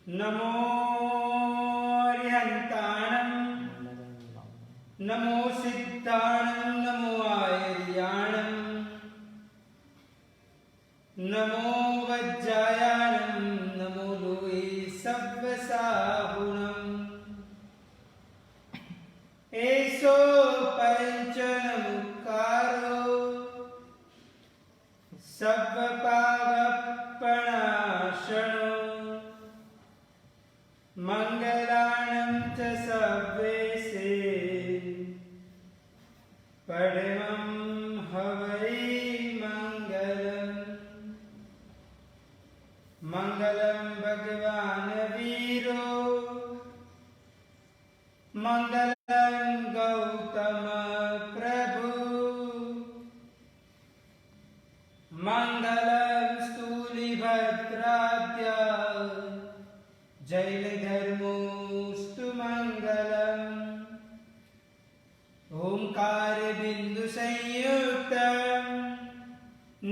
नमो अरिहन्ताणं नमो सिद्धाणं नमो आयर्याणं नमो वज्रायाणं नमो लोये सव्वसाहुणम् एषो पञ्चनमुक्कारो सव्वपावपणाशनो मंगलानं च सव्वेसे परमं हवै मंगलम् मंगलं भगवान् वीरो मंगलं गौतम प्रभु मंगलं स्थूलिभद्राद्य जैनधर्मोऽस्तु मंगलम् ओंकार बिंदु संयुक्तं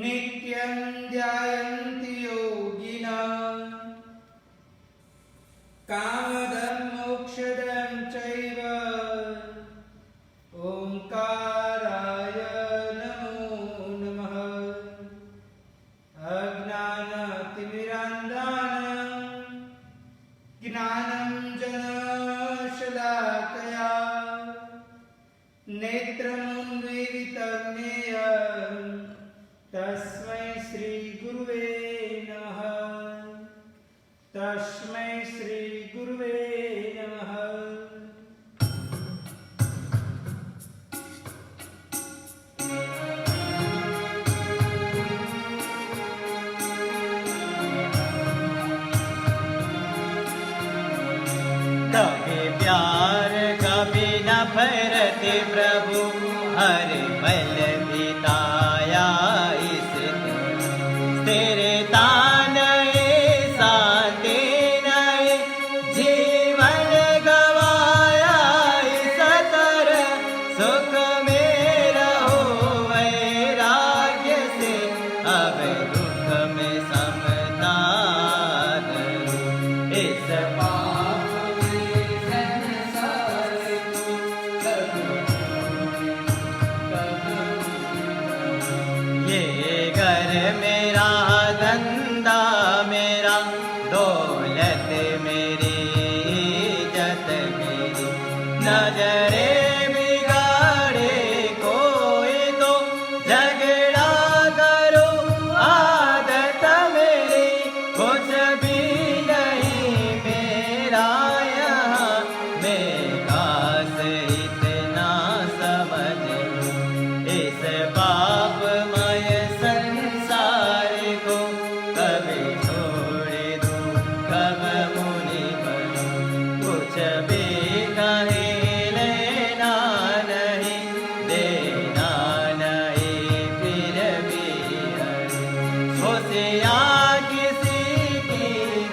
नित्यं ध्यायन्ति योगिनः कामदं मोक्षदं चैव ओंकाराय नमो नमः अज्ञानतिमिरान्धकारं ज्ञानाञ्जनशलाकया नेत्रमुन्मीलितं येन तस्मै श्रीगुरुवे नमः। तस्मै श्रीगुरुवे नमः। कभी प्यार कभी न भरते प्रभु हर पल बिताया इस तेरे ताने साथे नए जीवन गवाया इस तरह सुख में रहो वैराग्य से अब दुख में समता इस मेरा धंधा मेरा दौलत मेरी इज्जत मेरी नजरे बिगाड़े कोई तो झगड़ा करो आदत मेरी कुछ भी नहीं मेरा यहाँ मेरा से इतना समझ इस पापमय संसार को कभी छोड़ दूं कब मुनि बनूं कुछ भी कहे लेना नहीं देना नहीं फिर भी होशियार किसी की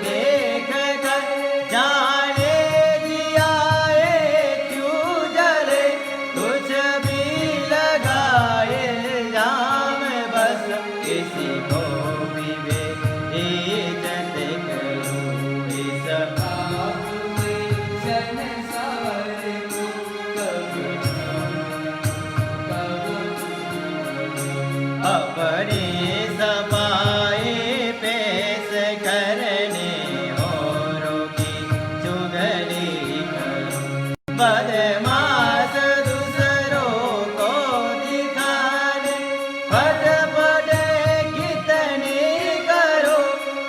देख कर जाने जियाए क्यों जले कुछ भी लगाए जाम बस किसी को भी वे इज्जत करूं इस पाप में संसार को कभी अपने सफाई पेश करने औरों की चुगली करूं बदमाश दूसरों को दिखाने फटफट कितने करो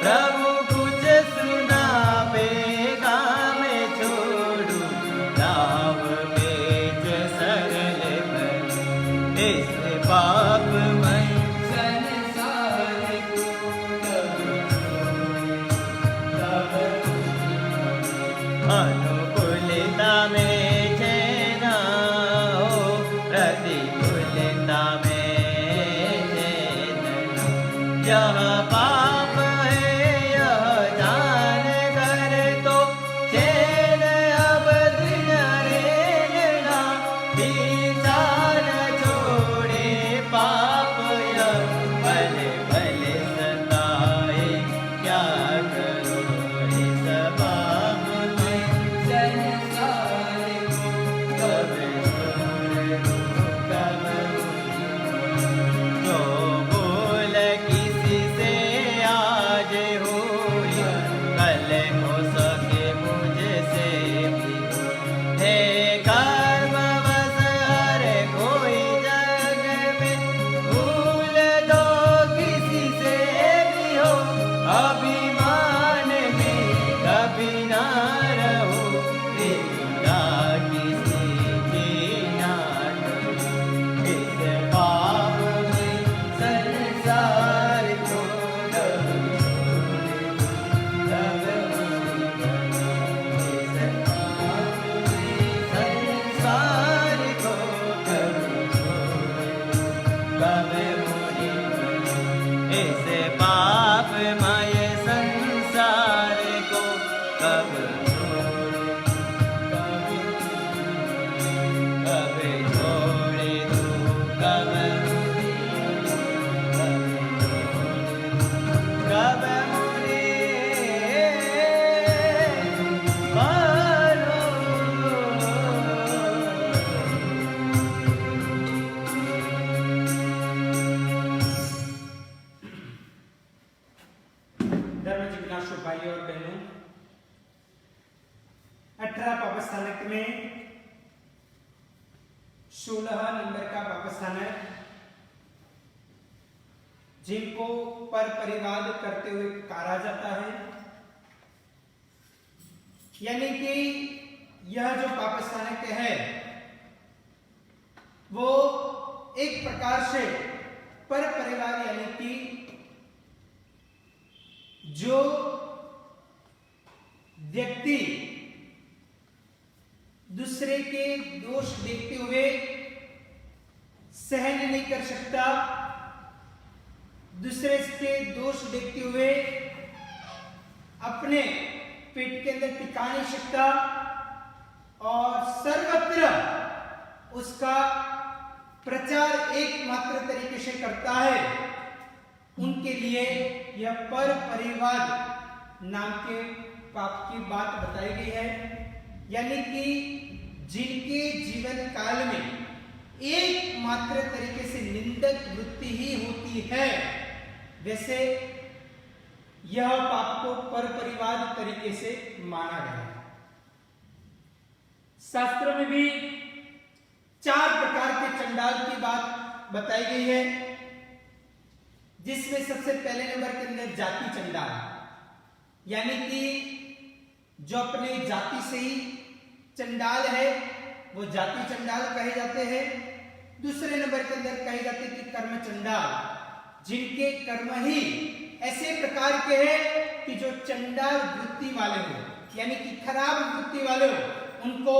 प्रभु कुछ सुना पैगाम छोड़ू दाव बेच सरल बनूं इस पापमय संसार को कभी अनुकूलता में चैन हो प्रतिकूलता में चैन यह पाप है यह जान कर तो चैन अब दिन रहना पीछा न छोड़े पाप 16 नंबर का पापस्थान है, जिनको पर परिवाद करते हुए कारा जाता है। यानी कि यह जो पापस्थानक है वो एक प्रकार से पर परिवार यानी कि जो व्यक्ति दूसरे के दोष देखते हुए सहन नहीं कर सकता, दूसरे के दोष देखते हुए अपने पेट के अंदर टिका नहीं सकता और सर्वत्र उसका प्रचार एकमात्र तरीके से करता है, उनके लिए यह पर परिवाद नाम के पाप की बात बताई गई है। यानी कि जिनके जीवन काल में एकमात्र तरीके से निंदक वृत्ति ही होती है, वैसे यह पाप को पर परिवाद तरीके से माना गया है। शास्त्रों में भी 4 प्रकार के चंडाल की बात बताई गई है, जिसमें सबसे पहले नंबर के अंदर जाति चंडाल, यानी कि जो अपने जाति से ही चंडाल है वो जाति चंडाल कहे जाते हैं। दूसरे नंबर के अंदर कहे जाते हैं कि कर्म चंडाल, जिनके कर्म ही ऐसे प्रकार के हैं कि जो चंडाल वृत्ति वाले हो, यानी कि खराब वृत्ति वाले हो, उनको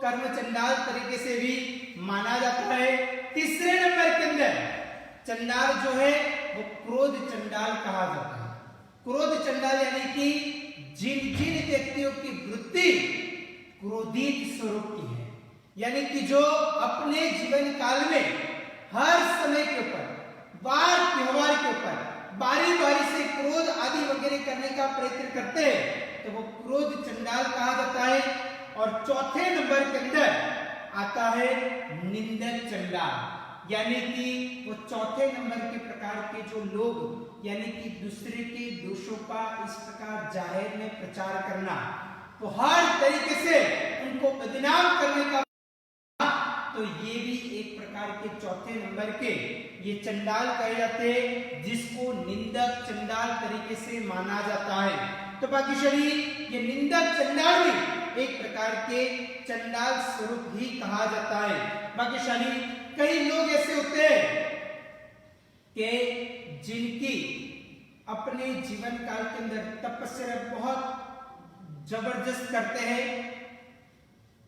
कर्म चंडाल तरीके से भी माना जाता है। तीसरे नंबर के अंदर चंडाल जो है वो क्रोध चंडाल कहा जाता है। क्रोध चंडाल यानी कि जिन जिन व्यक्तियों की वृत्ति क्रोधित स्वरूप की है, यानी कि जो अपने जीवन काल में हर समय के ऊपर, वार त्योहार के ऊपर बारी बारी से क्रोध आदि वगैरह करने का प्रयत्न करते हैं, तो वो क्रोध चंडाल कहा जाता है। और चौथे नंबर के अंदर आता है निंदक चंडाल, यानी कि वो चौथे नंबर के प्रकार के जो लोग, यानी कि दूसरे के दोषों का इस प्रकार जाहिर में प्रचार करना, तो हर तरीके से उनको बदनाम करने का, तो ये भी एक प्रकार के चौथे नंबर के ये चंडाल कहे जाते हैं, जिसको निंदक चंडाल तरीके से माना जाता है। तो बाकी शरीर ये निंदक चंडाल भी एक प्रकार के चंडाल स्वरूप ही कहा जाता है। बाकी शरीर कई लोग ऐसे होते हैं कि जिनकी अपने जीवन काल के अंदर तपस्या बहुत जबरदस्त करते हैं,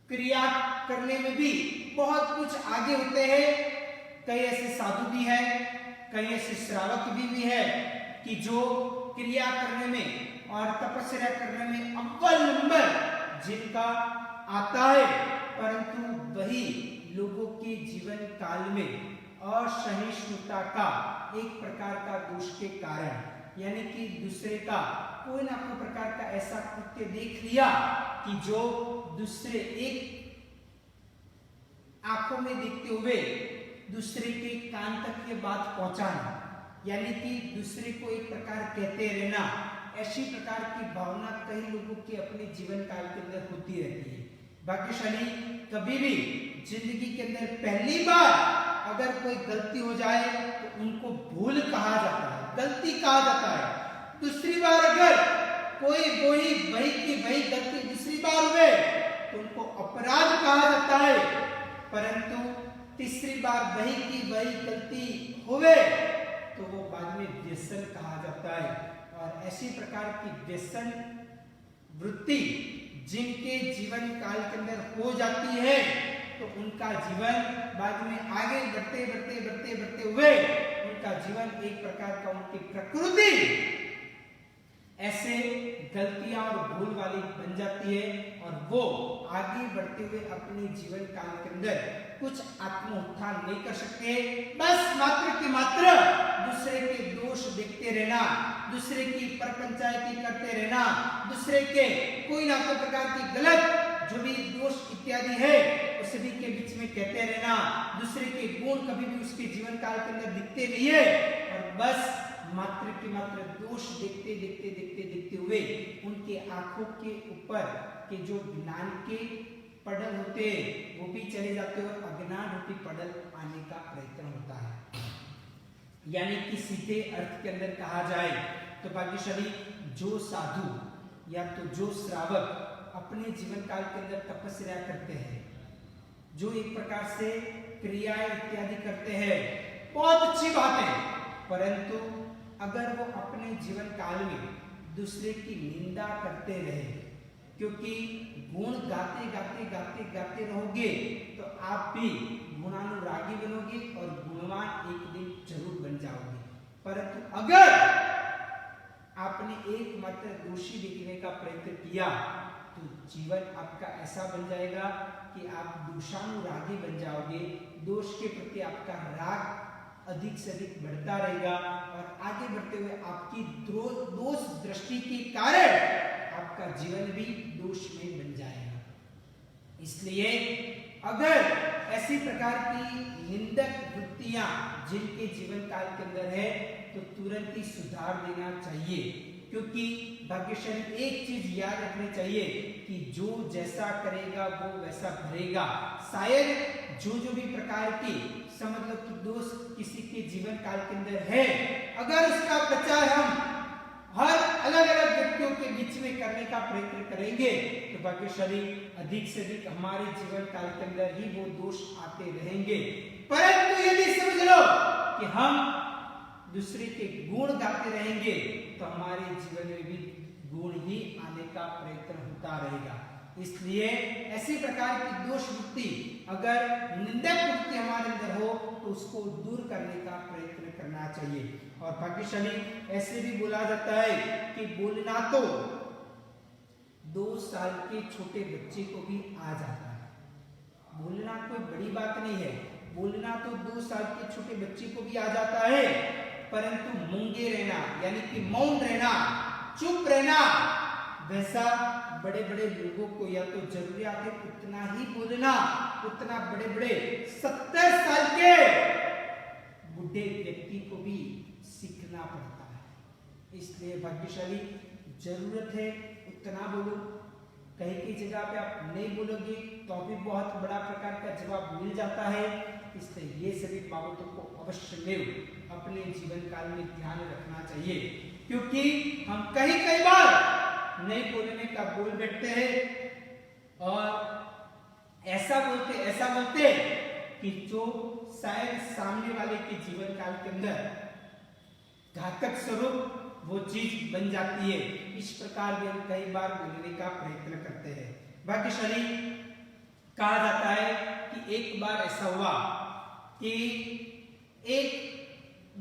क्रिया करने में भी बहुत कुछ आगे होते हैं। कई ऐसे साधु भी हैं, कई ऐसे श्रावक भी है कि जो क्रिया करने में और तपस्या करने में अव्वल नंबर जिनका आता है, परंतु वही लोगों के जीवन काल में असहिष्णुता का एक प्रकार का दोष के कारण, यानी कि दूसरे का कोई ना कोई प्रकार का ऐसा कृत्य देख लिया कि जो दूसरे एक आंखों में देखते हुए दूसरे के कान तक ये बात पहुंचाना, यानी कि दूसरे को एक प्रकार कहते रहना, ऐसी प्रकार की भावना कई लोगों के अपने जीवन काल के अंदर होती रहती है। भाग्यशाली कभी भी जिंदगी के अंदर पहली बार अगर कोई गलती हो जाए तो उनको भूल कहा जाता है, गलती कहा जाता है। दूसरी बार अगर कोई वही की वही गलती दूसरी बार हुए तो उनको अपराध कहा जाता है, परंतु तीसरी बार वही की वही गलती हुए तो वो बाद में व्यसन कहा जाता है। और ऐसी प्रकार की व्यसन वृत्ति जिनके जीवन काल के अंदर हो जाती है तो उनका जीवन बाद में आगे बढ़ते हुए उनका जीवन एक प्रकार का उनकी प्रकृति ऐसे गलतियां और भूल वाली बन जाती है और वो आगे बढ़ते हुए अपने जीवन काल के अंदर कुछ आत्मोत्थान नहीं कर सकते। बस मात्र के मात्र दूसरे के दोष देखते रहना, दूसरे की परपंचायती करते रहना, दूसरे के कोई ना कोई प्रकार की गलत जो भी दोष इत्यादि है उस सभी के बीच में कहते रहना, दूसरे के गुण कभी भी उसके जीवन काल के अंदर दिखते नहीं है और बस मात्र के मात्र दोष देखते हुए उनके आंखों के ऊपर के जो ज्ञान के पड़ल होते वो भी चले जाते और अज्ञान रूपी पड़ल आने का प्रयत्न होता है। यानी कि सीधे अर्थ के अंदर कहा जाए तो भाग्यशाली जो साधु या तो जो श्रावक अपने जीवन काल के अंदर तपस्या करते हैं, जो एक प्रकार से क्रियाएं इत्यादि करते हैं, बहुत अच्छी बात है, परंतु अगर वो अपने जीवन काल में दूसरे की निंदा करते रहे, क्योंकि गुण गाते गाते गाते गाते रहोगे तो आप भी गुणानुरागी बनोगे और गुणवान एक दिन जरूर बन जाओगे। परंतु अगर आपने एकमात्र दोषी दिखने का प्रयत्न किया तो जीवन आपका ऐसा बन जाएगा कि आप दोषानुरागी बन जाओगे, दोष के प्रति आपका राग अधिक से अधिक बढ़ता रहेगा और आगे बढ़ते हुए आपकी दोष दृष्टि के कारण आपका जीवन भी दोष में बन जाएगा। इसलिए अगर ऐसी प्रकार की निंदक वृत्तियां जिनके जीवन काल के अंदर है तो तुरंत ही सुधार देना चाहिए, क्योंकि भाग्यशाली एक चीज याद रखनी चाहिए कि जो जैसा करेगा वो वैसा भरेगा। शायद जो भी प्रकार की समझ लो कि दोष किसी के जीवन काल के अंदर है, अगर उसका प्रचार हम हर अलग अलग व्यक्तियों के बीच में करने का प्रयत्न करेंगे तो भाग्यशाली अधिक से अधिक हमारे जीवन काल के अंदर ही वो दोष आते रहेंगे। परंतु यदि समझ लो कि हम दूसरे के गुण गाते रहेंगे तो हमारे जीवन में भी गुण ही आने का प्रयत्न होता रहेगा। इसलिए ऐसी प्रकार की दोष वृत्ति अगर निंदक वृत्ति हमारे अंदर हो तो उसको दूर करने का प्रयत्न करना चाहिए। और भाग्यशाली ऐसे भी बोला जाता है कि बोलना तो 2 साल के छोटे बच्चे को भी आ जाता है। बोलना कोई बड़ी बात नहीं है, बोलना तो 2 साल के छोटे बच्चे को भी आ जाता है, परंतु मूंगे रहना यानी कि मौन रहना, चुप रहना, वैसा बड़े बड़े लोगों को या तो जरूरियात है उतना ही बोलना, उतना बड़े बड़े 70 साल के बुढ़े व्यक्ति को भी सीखना पड़ता है। इसलिए भाग्यशाली जरूरत है उतना बोलो, कहीं की जगह पे आप नहीं बोलोगे तो भी बहुत बड़ा प्रकार का जवाब मिल जाता है। इसलिए ये सभी बाबतों को अवश्य में अपने जीवन काल में ध्यान रखना चाहिए, क्योंकि हम कई बार नहीं बोलने का बोल बैठते हैं और ऐसा बोलते कि जो शायद सामने वाले के जीवन काल के अंदर घातक स्वरूप वो चीज बन जाती है। इस प्रकार भी हम कई बार बोलने का प्रयत्न करते हैं। भाग्यशाली कहा जाता है कि एक बार ऐसा हुआ कि एक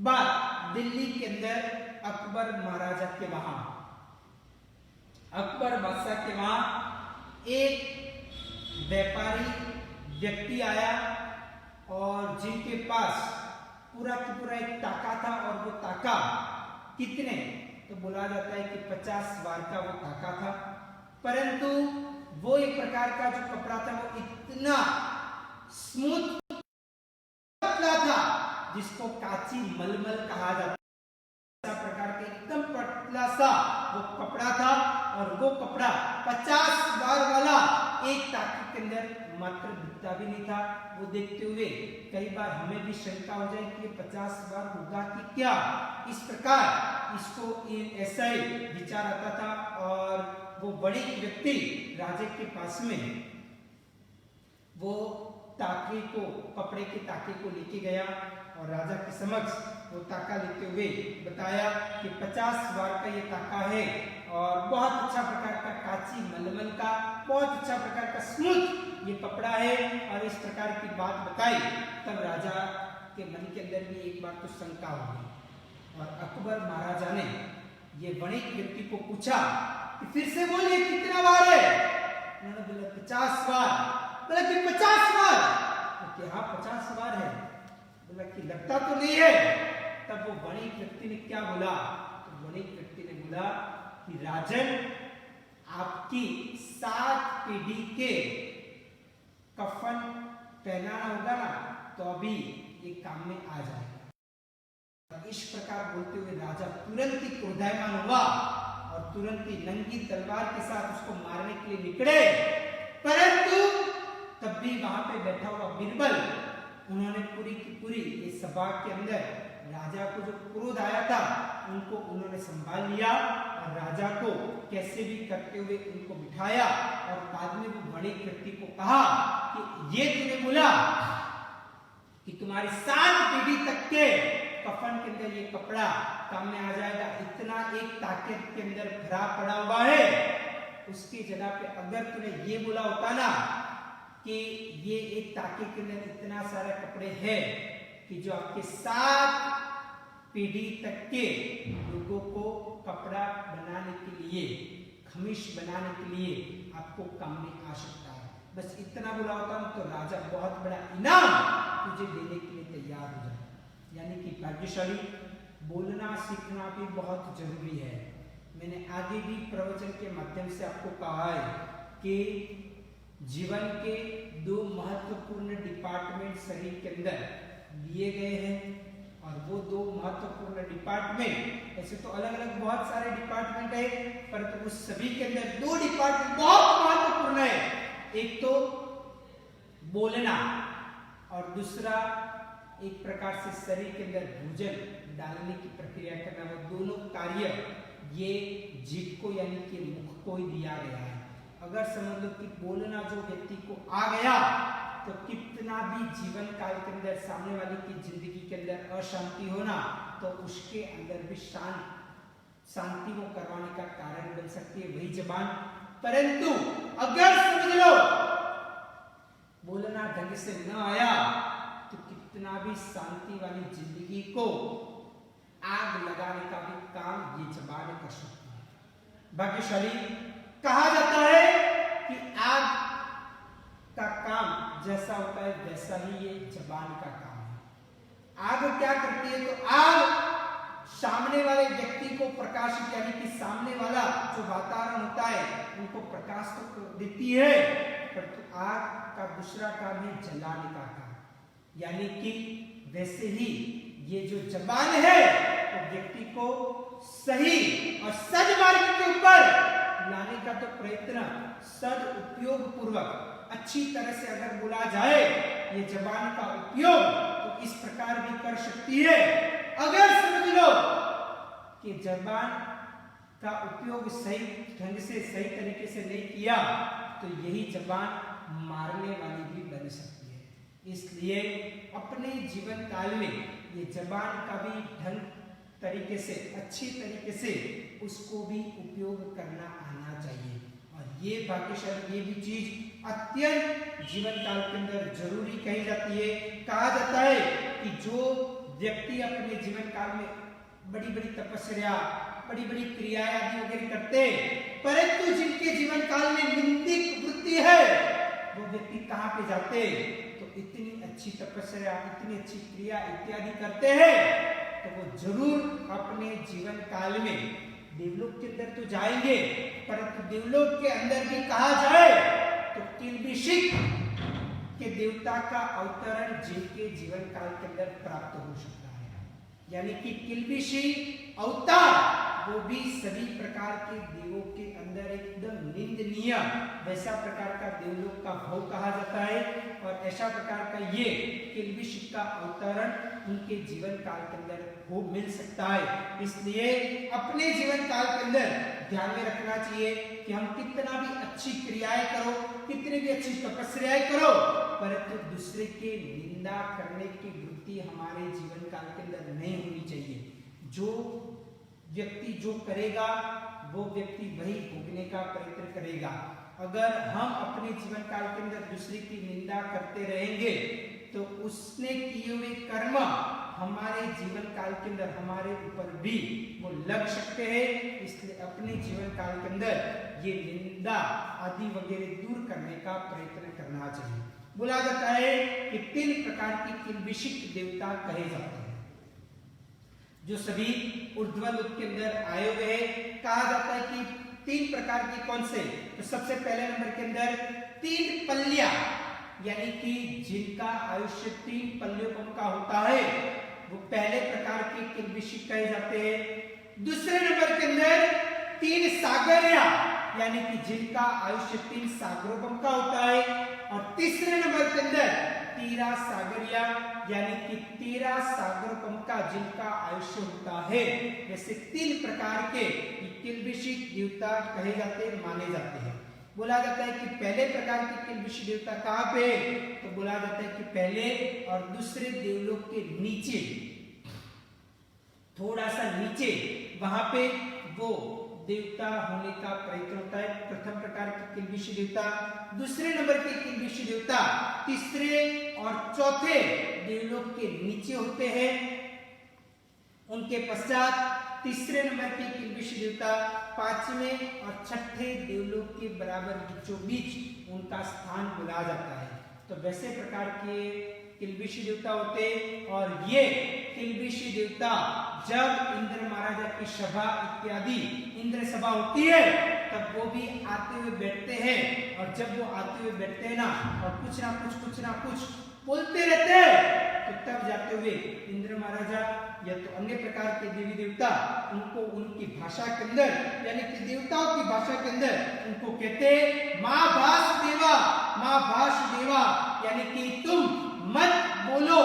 बार दिल्ली के अंदर अकबर महाराजा के वहां, अकबर बादशाह के वहां एक व्यापारी व्यक्ति आया और जिनके पास पूरा का पूरा एक ताका था, और वो ताका कितने तो बोला जाता है कि 50 बार का वो ताका था, परंतु वो एक प्रकार का जो कपड़ा था वो इतना स्मूथ था जिसको काची मलमल कहा जाता है। प्रकार के एकदम पतला सा वो कपड़ा था और वो कपड़ा 50 बार वाला एक ताके के अंदर मात्र दिखता भी नहीं था। वो देखते हुए कई बार हमें भी शंका हो जाए कि 50 बार होगा कि क्या, इस प्रकार इसको ऐसा ही विचार आता था। और वो बड़ी व्यक्ति राजा के पास में वो ताके को, कपड़े के ताके को लेके गया और राजा के समक्ष वो ताका लेते हुए बताया कि 50 बार का ये ताका है और बहुत अच्छा प्रकार का काची मलमल का, बहुत अच्छा प्रकार का स्मूथ ये कपड़ा है, और इस प्रकार की बात बताई। तब राजा के मन के अंदर भी एक बार तो शंका हो गई और अकबर महाराजा ने ये वणिक व्यक्ति को पूछा कि फिर से बोलिए कितना बार है। उन्होंने बोला 50 बार। बोला कि 50 बार? तो हाँ 50 बार है। बोला कि लगता तो नहीं है। तब वो वणिक व्यक्ति ने क्या बोला, तो वणिक व्यक्ति ने बोला कि राजन, आपकी 7 पीढ़ी के कफन पहनाना होगा ना तो अभी ये काम में आ जाएगा। इस प्रकार बोलते हुए राजा तुरंत ही क्रोधायमान हुआ और तुरंत ही नंगी तलवार के साथ उसको मारने के लिए निकले, परंतु तब भी वहां पे बैठा हुआ बीरबल, उन्होंने पूरी की पूरी इस सभा के अंदर राजा को जो क्रोध आया था उनको उन्होंने संभाल लिया और राजा को कैसे भी करते हुए उनको बिठाया और बाद में वो बड़े व्यक्ति को कहा कि ये तूने बोला कि तुम्हारी 7 पीढ़ी तक के कफन के अंदर ये कपड़ा काम में आ जाएगा, इतना एक ताकत के अंदर भरा पड़ा हुआ है, उसकी जगह पे अगर तूने ये बोला होता ना कि ये एक ताके के अंदर इतना सारा कपड़े हैं कि जो आपके 7 पीढ़ी तक के लोगों को कपड़ा बनाने के लिए, खमीश बनाने के लिए आपको काम में आ सकता है, बस इतना बोला होता तो राजा बहुत बड़ा इनाम तुझे देने के लिए तैयार हो जाए। यानी कि भाग्यशाली बोलना सीखना भी बहुत जरूरी है। मैंने आगे भी प्रवचन के माध्यम से आपको कहा है कि जीवन के 2 महत्वपूर्ण डिपार्टमेंट शरीर के अंदर दिए गए हैं और वो 2 महत्वपूर्ण डिपार्टमेंट, ऐसे तो अलग अलग बहुत सारे डिपार्टमेंट है परंतु उस सभी के अंदर 2 डिपार्टमेंट बहुत महत्वपूर्ण है। एक तो बोलना और दूसरा एक प्रकार से शरीर के अंदर भोजन डालने की प्रक्रिया करना, वो दोनों कार्य ये जीभ को यानी कि मुख को ही दिया गया है। अगर समझ लो कि बोलना जो व्यक्ति को आ गया तो कितना भी जीवन काल के अंदर सामने वाले की जिंदगी के अंदर अशांति होना तो उसके अंदर भी शांति को करवाने का कारण बन सकती है वही जबान। परंतु अगर समझ लो बोलना ढंग से न आया तो कितना भी शांति वाली जिंदगी को आग लगाने का भी काम ये जबान कर सकती है। भाग्यशाली कहा जाता है कि आग का काम जैसा होता है वैसा ही ये जबान का काम है। आग क्या करती है तो आग सामने वाले व्यक्ति को प्रकाशित यानी कि सामने वाला जो वातावरण होता है उनको प्रकाश तो देती है, परंतु आग का दूसरा काम है जलाने का काम। यानी कि वैसे ही ये जो जबान है तो व्यक्ति को सही और सद मार्ग के ऊपर लाने का तो प्रयत्न सद उपयोग पूर्वक अच्छी तरह से अगर बोला जाए ये जबान का उपयोग तो इस प्रकार भी कर सकती है। अगर समझ लो कि जबान का उपयोग सही ढंग से सही तरीके से नहीं किया तो यही जबान मारने वाली भी बन सकती है। इसलिए अपने जीवन काल में ये जबान का भी ढंग तरीके से अच्छी तरीके से उसको भी उपयोग करना आना चाहिए। और ये भाग्यशाली ये भी चीज अत्यंत जीवन काल के अंदर जरूरी कही जाती है। कहा जाता है कि जो व्यक्ति अपने जीवन काल में बड़ी बड़ी तपस्या बड़ी बड़ी क्रियाएं आदि वगैरह करते परंतु जिनके जीवन काल में निंदिक वृत्ति है वो व्यक्ति कहाँ पे जाते तो इतनी अच्छी तपस्या इतनी अच्छी क्रिया इत्यादि करते हैं तो वो जरूर अपने जीवन काल में देवलोक के अंदर तो जाएंगे परंतु देवलोक के अंदर भी कहा जाए तो किल्बिषिक के देवता का अवतरण जिनके जीवन काल के अंदर प्राप्त हो सकता है। यानी कि किल्बिषी अवतार वो भी सभी प्रकार के देवों के अंदर एकदम निंदनीय वैसा प्रकार का देवलोक का भाव कहा जाता है और ऐसा प्रकार का ये किल्बिषिक का अवतरण उनके जीवन काल के अंदर हो मिल सकता है। इसलिए अपने जीवन काल के अंदर ध्यान में रखना चाहिए कि हम कितना भी अच्छी क्रियाएं करो कितनी भी अच्छी तपस्याएं करो परंतु दूसरे के निंदा करने की वृत्ति हमारे जीवन काल के अंदर नहीं होनी चाहिए। जो व्यक्ति जो करेगा वो व्यक्ति वही भोगने का प्रयत्न करेगा। अगर हम अपने जीवन काल के अंदर दूसरे की निंदा करते रहेंगे तो उसने किए हुए कर्म हमारे जीवन काल के अंदर हमारे ऊपर भी वो लग सकते हैं। इसलिए अपने जीवन काल के अंदर ये निंदा आदि वगैरह दूर करने का प्रयत्न करना चाहिए। बोला जाता है कि 3 प्रकार की किल्बिषिक देवता कहे जाते हैं जो सभी ऊर्ध्वलोक के अंदर आए हुए हैं। कहा जाता है कि 3 प्रकार की कौन से तो सबसे पहले नंबर के अंदर 3 पल्लिया यानी कि जिनका आयुष्य 3 पल्लियों का होता है वो पहले प्रकार के किल्बिषिक कहे जाते हैं। दूसरे नंबर के अंदर 3 सागरिया यानी कि जिनका आयुष्य 3 सागरों का होता है और तीसरे नंबर के अंदर 13 सागरिया यानी कि 13 सागरों का जिनका आयुष्य होता है। वैसे 3 प्रकार के किल्बिशी देवता कहे जाते माने जाते हैं। बोला जाता है कि पहले प्रकार के किल्बिशी देवता कहाँ पे, तो बोला जाता है कि पहले और दूसरे देवलोक के नीचे, थोड़ा सा नीचे वहां पे वो देवता होने का प्रयत्न होता है। प्रथम प्रकार के किल्बिशी देवता, दूसरे नंबर के किल्बिशी देवता तीसरे और चौथे देवलोक के नीचे होते हैं। उनके पश्चात तीसरे नंबर के किल्बिशी देवता पांचवें और छठे देवलोक के बराबर बीचों बीच उनका स्थान बुला जाता है। तो वैसे प्रकार के किल्बिशी देवता होते, और ये किल्बिशी देवता जब इंद्र महाराजा की सभा इत्यादि इंद्र सभा होती है तब वो भी आते हुए बैठते हैं, और जब वो आते हुए बैठते हैं ना और कुछ ना कुछ बोलते रहते हैं, तो तब जाते हुए इंद्र महाराजा या तो अन्य प्रकार के देवी देवता उनको उनकी भाषा के अंदर यानी कि देवताओं की भाषा के अंदर उनको कहते माँ वासुदेवा, माँ वासुदेवा, यानी कि तुम मत बोलो,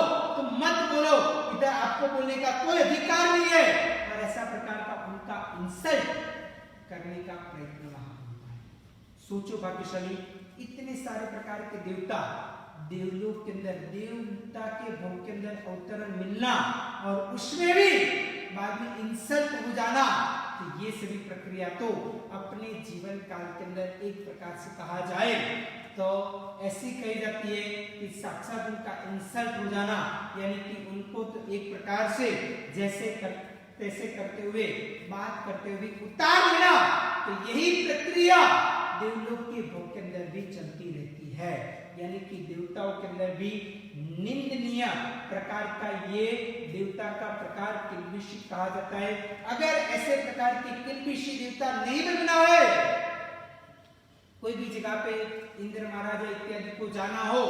इधर आपको बोलने का कोई अधिकार नहीं है। और ऐसा प्रकार का उनका इंसल्ट करने का प्रयत्न वहां होता है। सोचो भाग्यशाली, इतने सारे प्रकार के देवता देवलोक के अंदर देवता के भोग के अंदर अवतरण मिलना और उसमें भी बाद में इंसल्ट हो जाना, तो ये सभी प्रक्रिया तो अपने जीवन काल के अंदर एक प्रकार से कहा जाए तो ऐसी कही जाती है कि साक्षात उनका इंसल्ट हो जाना, यानी कि उनको तो एक प्रकार से तैसे करते हुए बात करते हुए उतार देना। तो यही प्रक्रिया देवलोक के भोग के अंदर भी चलती रहती है, यानी कि देवताओं के अंदर भी निंदनीय प्रकार का ये देवता का प्रकार किल्बिशी कहा जाता है। अगर ऐसे प्रकार के किल्बिशी देवता नहीं बनना है, कोई भी जगह पे इंद्र महाराजा इत्यादि को जाना हो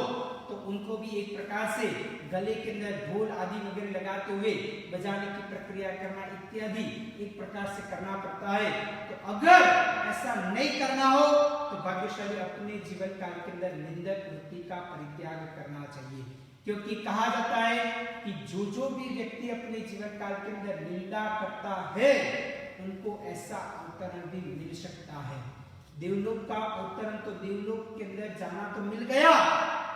तो उनको भी एक प्रकार से गले के अंदर ढोल आदि वगैरह लगाते हुए बजाने की प्रक्रिया करना इत्यादि एक प्रकार से करना पड़ता है। तो अगर ऐसा नहीं करना हो तो भाग्यशाली अपने जीवन काल के अंदर निंदक वृत्ति का परित्याग करना चाहिए, क्योंकि कहा जाता है कि जो भी व्यक्ति अपने जीवन काल के अंदर निंदा करता है उनको ऐसा अवतरण भी मिल सकता है। देवलोक का अवतरण तो देवलोक के अंदर जाना तो मिल गया,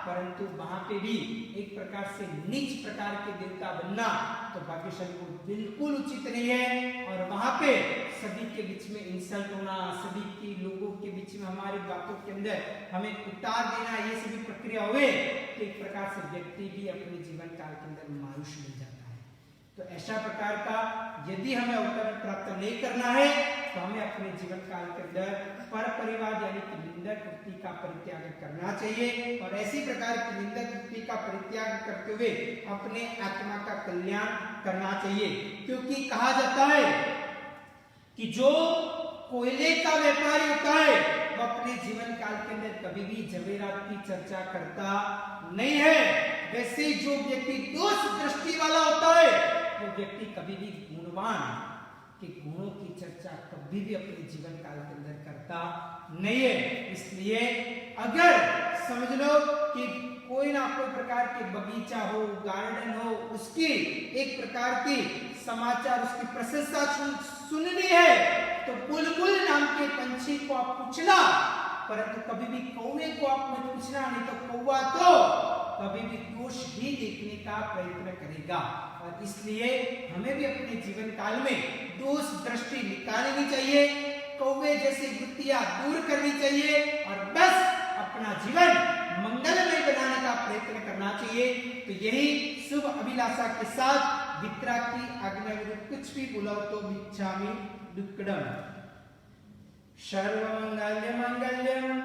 परंतु वहां पे भी एक प्रकार से नीच प्रकार के देवता बनना तो भाग्यशाली को बिल्कुल उचित नहीं है। और वहां पे सभी के बीच में इंसल्ट होना, सभी के लोगों के बीच में हमारी बातों के अंदर हमें उतार देना, ये सभी प्रक्रिया हुए तो एक प्रकार से व्यक्ति भी अपने जीवन काल के अंदर मायूस मिल जाता है। तो ऐसा प्रकार का यदि हमें अवतरण प्राप्त नहीं करना है तो हमें अपने जीवन काल के अंदर पर परिवार यानी कि निंदक वृत्ति का परित्याग करना चाहिए, और ऐसी प्रकार की निंदक वृत्ति का परित्याग करते हुए अपने आत्मा का कल्याण करना चाहिए। क्योंकि कहा जाता है कि जो कोयले का व्यापारी होता है वो अपने जीवन काल के अंदर कभी भी जवेरात की चर्चा करता नहीं है, वैसे जो व्यक्ति दोष दृष्टि वाला होता है वो व्यक्ति कभी भी गुणवान के गुणों की चर्चा कभी भी अपने जीवन काल के अंदर करता नहीं है। इसलिए अगर समझ लो कि कोई ना कोई प्रकार के बगीचा हो, गार्डन हो, उसकी एक प्रकार की समाचार उसकी प्रशंसा सुननी है तो बुलबुल नाम के पंछी को आप पूछना, परंतु कभी भी कौवे को आप मत पूछना, नहीं तो कौवा तो कभी भी दोष ही देखने का प्रयत्न करेगा। और इसलिए हमें भी अपने जीवन काल में दोष दृष्टि निकालनी चाहिए, कौवे जैसी वृत्तियां दूर करनी चाहिए और बस अपना जीवन मंगलमय बनाने का प्रयत्न करना चाहिए। तो यही शुभ अभिलाषा के साथ वित्रा की आज्ञा विरुद्ध कुछ भी बोलो तो मिच्छामि दुक्कडम। सर्वमंगल मंगलम